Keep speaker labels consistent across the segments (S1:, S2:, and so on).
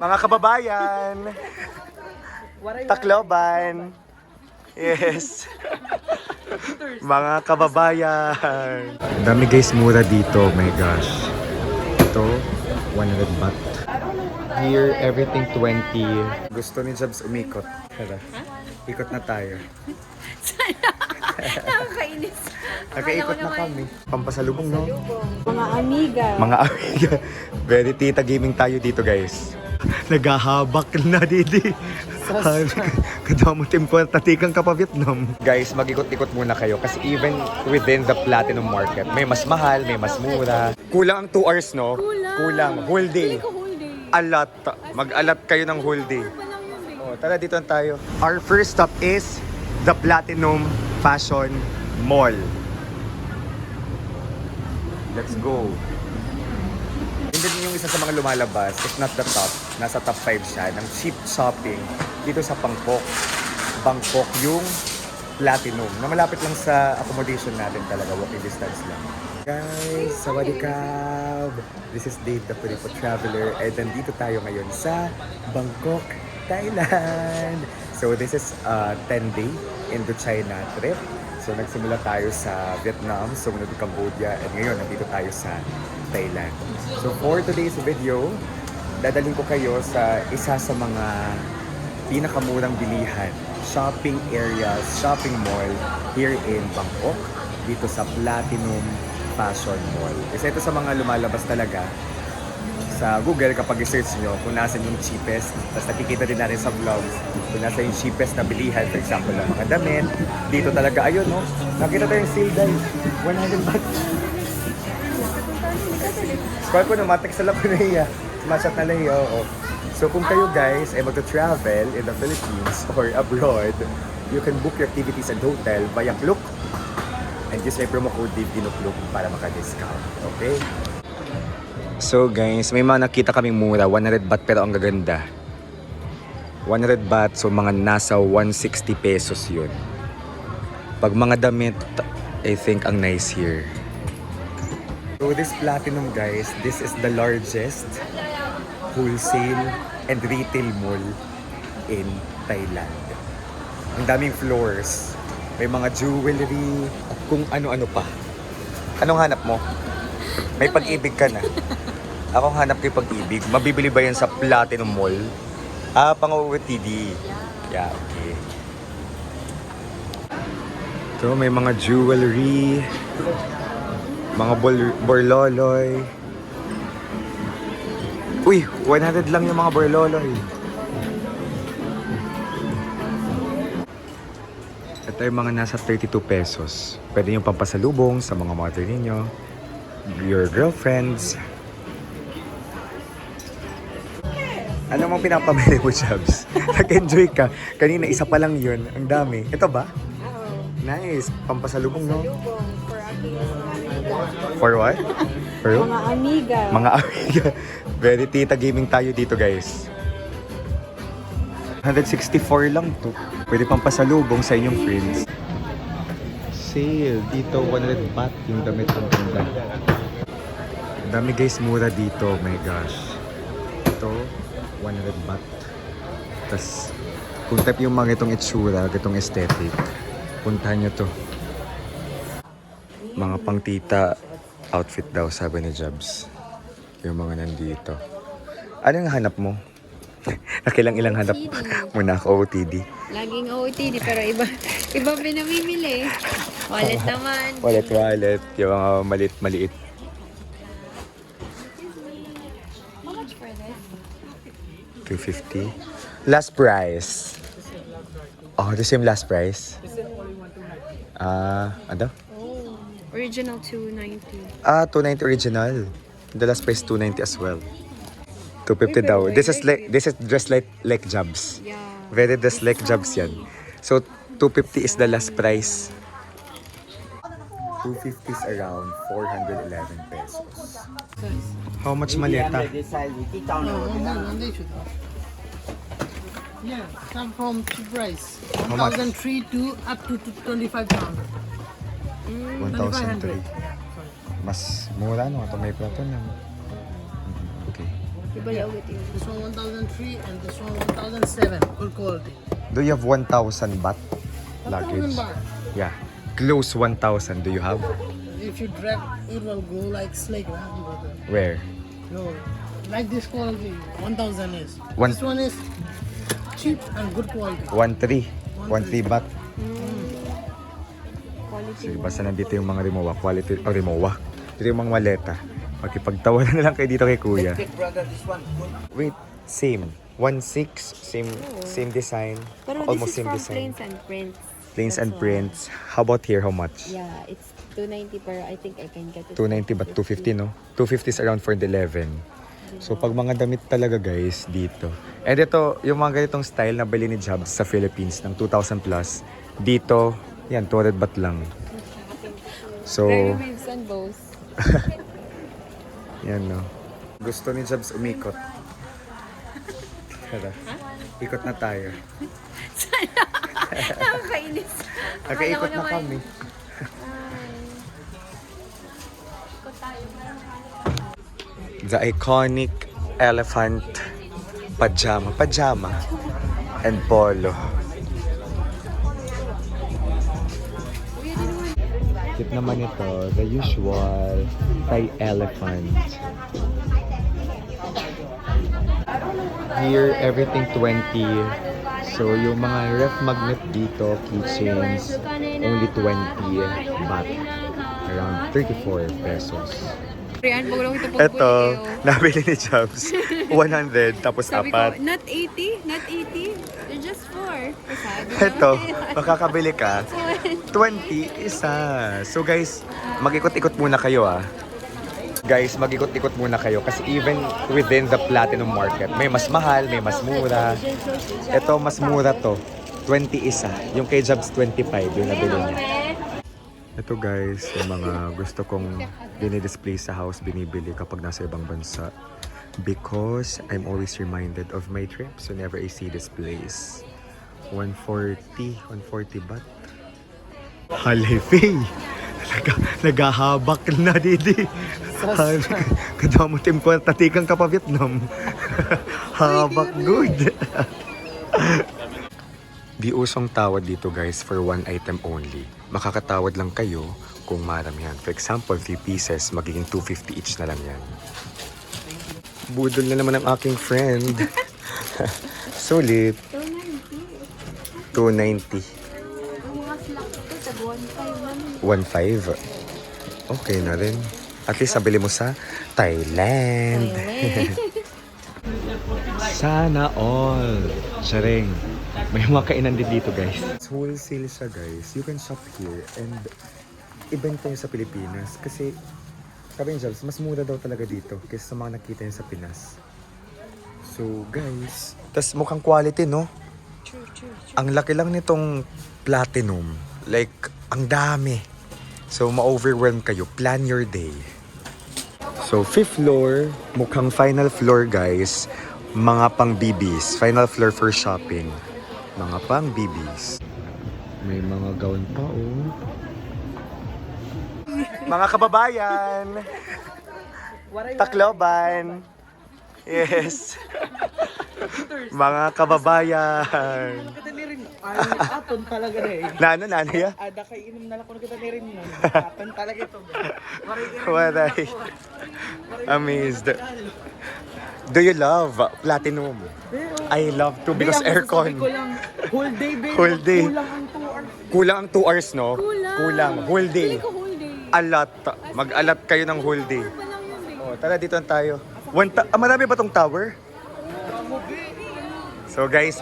S1: Mga kababayan, Tacloban, yes. Mga kababayan. Ang dami guys, mura dito, oh my gosh. Ito, 100 baht. Here, everything 20. Gusto ni Jobs umikot. Tara, ikot na tayo.
S2: Nakakainis.
S1: Nakaikot na kami. Pampasalubong, no?
S2: Mga amiga.
S1: Mga amiga. Very tita gaming tayo dito, guys. Naghahabak na, Didi. Kadamutim ko, tatikang ka pa Vietnam. Guys, mag-ikot-ikot muna kayo kasi even within the Platinum Market, may mas mahal, may mas mura. Kulang ang 2 hours, no? Kulang. Whole day. Alat. Mag-alat kayo ng whole day. Oh, tara, dito na tayo. Our first stop is the Platinum Fashion Mall. Let's go. Hindi din yung isa sa mga lumalabas, if not the top, nasa top 5 siya, ng cheap shopping dito sa Bangkok. Bangkok yung Platinum, na malapit lang sa accommodation natin talaga, walking distance lang. Guys, sawadikab! This is Dave, the Puripo Traveler, and nandito tayo ngayon sa Bangkok, Thailand. So this is a 10-day Indo-China trip. So nagsimula tayo sa Vietnam, sumunod Cambodia, and ngayon nandito tayo sa Thailand. So for today's video, dadalhin ko kayo sa isa sa mga pinakamurang bilihan, shopping areas, shopping mall here in Bangkok, dito sa Platinum Fashion Mall. Kasi ito sa mga lumalabas talaga sa Google kapag i-search nyo kung nasan yung cheapest. Tapos nakikita din natin sa vlogs kung nasa yung cheapest na bilihan. For example, ng mga damit. Dito talaga, ayun, no? Nakita tayo yung sale guys. 100 baht. Squad ko na matik sa lako na iya. Masat na lang iya, oo. So kung kayo guys ay magta-travel in the Philippines or abroad, you can book your activities and hotel via Klook. And use my promo code DINUKLUK para maka-discount. Okay? So guys, may mga nakita kaming mura, 100 baht pero ang gaganda. 100 baht, so mga nasa 160 pesos yun. Pag mga damit, I think ang nice here. So this Platinum guys, this is the largest wholesale and retail mall in Thailand. Ang daming floors, may mga jewelry, kung ano-ano pa. Anong hanap mo? May pag-ibig ka na. Akong hanap kay pag-ibig. Mabibili ba yan sa Platinum Mall? Ah, pang-OOTD. Yeah, okay. So, may mga jewelry, mga borloloy. Uy, 100 lang yung mga borloloy. Ito yung mga nasa 32 pesos. Pwede yung pampasalubong sa mga mother ninyo, your girlfriends. Ano mong pinapamili mo, Jobs? Nag-enjoy ka. Kanina, isa pa lang yun. Ang dami. Ito ba? Nice. Pampasalubong, no? For what? For
S2: Mga amiga.
S1: mga amiga. Very tita gaming tayo dito, guys. 164 lang to. Pwede pang pasalubong sa inyong friends. Sale. Dito, 100 baht yung damit ng ganda. Ang dami guys, mura dito. Oh my gosh. Ito, 100 baht. Tapos, kung type yung mga itong itsura, itong aesthetic, puntahan nyo to. Mga pang tita outfit daw, sabi ni Jobs. Yung mga nandito. Ano yung hanap mo? Nakilang-ilang hanap mo na ako, OOTD.
S2: Laging OOTD pero iba pinamimili. Wallet naman.
S1: Wallet. Yung mga maliit-maliit.
S2: How much for this?
S1: 250. Last price. Oh, the same last price? Ano?
S2: Oh, original 290.
S1: 290 original. The last price 290 as well. 250 daw. This is just like Jobs.
S2: Yeah.
S1: Very just like Jobs yan. So 250 is the last price. 250 is around 411 pesos. How much maleta?
S3: Yeah, come from cheap price.
S1: How much?
S3: 1,003 to up to 25,000.
S1: 1,003. Mas mura no? Ito may plato na. Okay.
S2: Di ba lawit yun?
S3: This one 1,003 and this one 1,007. Good quality.
S1: Do you have 1,000 baht
S3: 1,000
S1: luggage?
S3: baht.
S1: Yeah. Close 1,000 do you have?
S3: If you drag, it will go like snake, right, brother?
S1: Where?
S3: No, like this quality, 1,000 is.
S1: One-
S3: This one is cheap and good quality.
S1: 1,300. 1,300 baht.
S2: Quality.
S1: Sige, basta nandito yung mga Rimowa. Quality, Rimowa. Dito yung mga maleta. Makipagtawanan na lang kayo dito kay kuya. Wait, same. 1,600, same design.
S2: Pero
S1: Almost
S2: this is
S1: same
S2: from
S1: design.
S2: Plains and Prints.
S1: Plains
S2: That's
S1: and
S2: why.
S1: prints. How about here? How much?
S2: Yeah, it's 290 pero I think I can get it.
S1: 290 but 250, no? 250 is around for the 11. So pag mga damit talaga guys dito. And ito, yung mga ganitong style na bili ni Jobs sa Philippines ng 2,000 plus. Dito, yan, 200 baht lang. So,
S2: Very waves and bows.
S1: yan no. Gusto ni Jobs umikot. Tara, ikot na tayo.
S2: Nakakainis.
S1: Nakaikot
S2: Akala ko
S1: na
S2: naman.
S1: kami. The iconic elephant pajama and polo. Tip naman ito, the usual Thai elephant. Here, everything 20. So, yung mga ref magnet dito, keychains, only 20 baht. Around 34 pesos.
S2: Rian, wag lang ito
S1: Ito, nabili ni Jobs. 100, tapos
S2: Sabi
S1: apat.
S2: ko, not 80, not 80. They're just 4. Sabi
S1: Ito, makakabili ka. 20, isa. So guys, mag-ikot-ikot muna kayo Guys, mag-ikot-ikot muna kayo kasi even within the platinum market, may mas mahal, may mas mura. Ito, mas mura to. 20 isa. Yung kay Jobs, 25. Yung nabili niya. Ito guys, yung mga gusto kong dinidisplay sa house, binibili kapag nasa ibang bansa. Because I'm always reminded of my trips whenever I see this place. 140 baht. Halifay! Nagahabak na didi. Kadamutin ko, tatikang ka pa Vietnam. Habak good. Di usong tawad dito guys for one item only. Makakatawad lang kayo kung maramihan. For example, 3 pieces, magiging 250 each na lang yan. Budol na naman ang aking friend. Sulit. 290.
S2: Ang mga slack ito, tag 1.5 naman.
S1: 1.5. Okay na rin. At least nabili mo sa Thailand. Sana all. Sharing. May mga kainan din dito guys. It's wholesale siya guys. You can shop here and ibenta niyo sa Pilipinas. Kasi sabi niya, mas mura daw talaga dito kaysa sa mga nakita niyo sa Pinas. So guys, tas mukhang quality no? Ang laki lang nitong platinum. Like, ang dami. So ma-overwhelm kayo. Plan your day. So 5th floor, mukhang final floor guys. Mga pang BBs. Final floor for shopping. Mga pang BBs. May mga gown pa Mga kababayan! Tacloban! Yes! Mga kababayan!
S3: Aton talaga na eh.
S1: Nano ya?
S3: Ada kay inom na lang ko kita rin yun. Aton talaga ito.
S1: Waray. Amazed. Do you love platinum? I love to because aircon.
S3: Whole day, babe.
S1: Whole day.
S3: Kulang ang 2 hours.
S1: Kulang ang 2 hours, no? Kulang. Whole day.
S2: Pili ko whole day.
S1: Alat. Mag-alat kayo ng whole day.
S2: Pa lang yun eh.
S1: Oh, tara dito na tayo. Marami ba tong tower? So guys,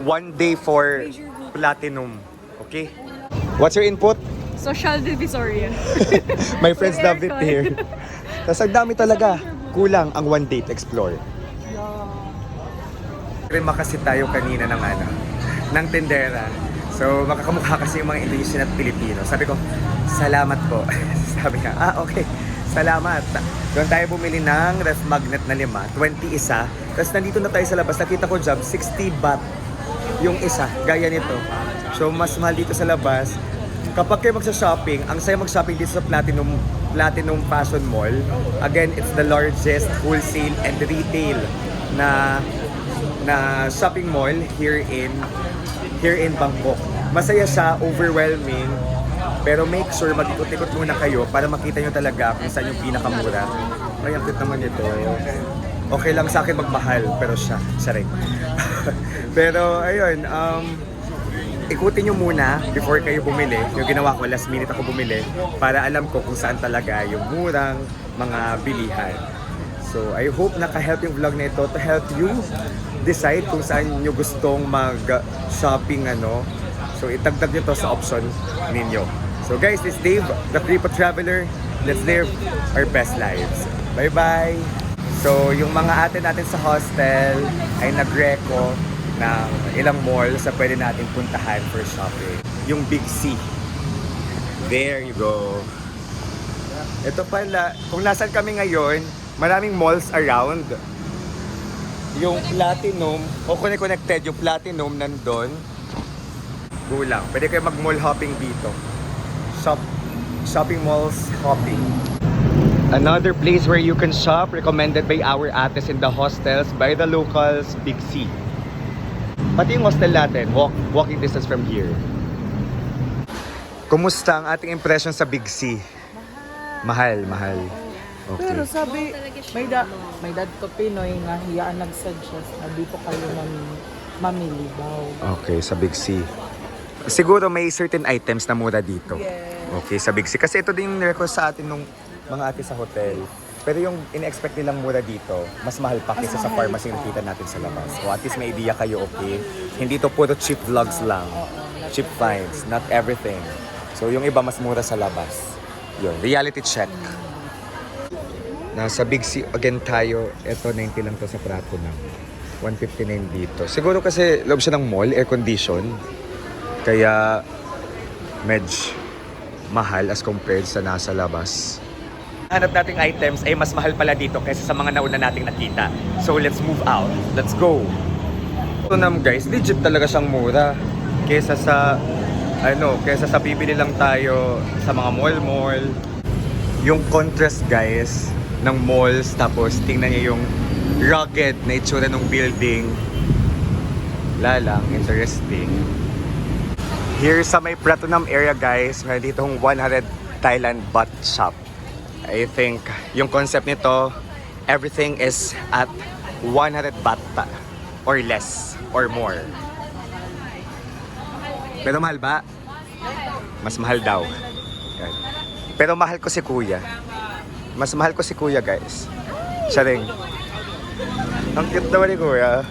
S1: 1 day for platinum. Okay? What's your input?
S2: Social divisoria.
S1: My friends love it
S2: Aircon.
S1: here. Tapos ang dami talaga. Kulang ang 1 day to explore. Rima kasi tayo kanina ng tendera. So makakamukha kasi yung mga Indonesian at Pilipino. Sabi ko, salamat po. Sabi niya, okay. Salamat. Doon tayo bumili ng ref magnet na 5, 20 isa. Tapos nandito na tayo sa labas. Nakita ko job, 60 baht yung isa. Gaya nito. So mas mahal dito sa labas. Kapag kayo magsa-shopping, ang saya mag-shopping dito sa Platinum Platinum Fashion Mall. Again, it's the largest wholesale and retail na shopping mall here in Bangkok. Masaya siya, overwhelming, pero make sure mag-ikot-ikot muna kayo para makita nyo talaga kung saan yung pinakamura. Ay, ang cute naman ito. Okay lang sa akin magmahal, pero siya rin. Pero ayun, ikutin nyo muna before kayo bumili. Yung ginawa ko, last minute ako bumili para alam ko kung saan talaga yung murang mga bilihan. So I hope naka-help yung vlog na ito to help you decide kung saan nyo gustong mag-shopping So itagdag nyo to sa option ninyo. So guys, this is Dave, the Kripo Traveler. Let's live our best lives. Bye-bye! So yung mga ate natin sa hostel ay nag-reco ng ilang malls na pwede natin puntahan for shopping. Yung Big C. There you go. Ito pala, kung nasan kami ngayon, maraming malls around. Yung Platinum, o connected, yung Platinum nandun. Gulang. Pwede kayo mag-mall hopping dito. Shopping malls hopping. Another place where you can shop, recommended by our ates in the hostels, by the locals, Big C. Pati yung hostel natin, walking distance from here. Kumusta ang ating impression sa Big C? Mahal. Okay.
S3: Pero sabi, may dad ko Pinoy nga hiyaan nag-suggest na dito kayo mamili daw.
S1: Okay, sa Big C. Siguro may certain items na mura dito.
S3: Yes.
S1: Okay, sa Big C. Kasi ito din yung request sa atin nung mga ate sa hotel. Pero yung in-expect nilang mura dito, mas mahal pa kaysa sa pharmacy na nakita natin sa labas. So at least may idea kayo, okay? Hindi to puro cheap vlogs lang. Cheap finds, not everything. So yung iba mas mura sa labas. Yun, reality check. Nasa Big C again tayo. Ito 90 lang to sa Prato na. 159 dito. Siguro kasi loob siya ng mall, air condition. Kaya medj mahal as compared sa nasa labas. Hanap nating items ay mas mahal pala dito kaysa sa mga nauna nating nakita. So let's move out. Let's go. Ito naman guys, legit talaga siyang mura kaysa sa bibili lang tayo sa mga mall. Yung contrast guys ng malls, tapos tingnan niyo yung rugged na itsura ng building. Lalang, interesting. Here sa may Pratunam area guys, may ditong 100 Thailand baht shop. I think yung concept nito, everything is at 100 baht or less or more. Pero mahal ba? Mas mahal daw. Yan. Pero mahal ko si Kuya. Mas mahal ko si Kuya guys. Siya rin. Ang cute naman ni Kuya.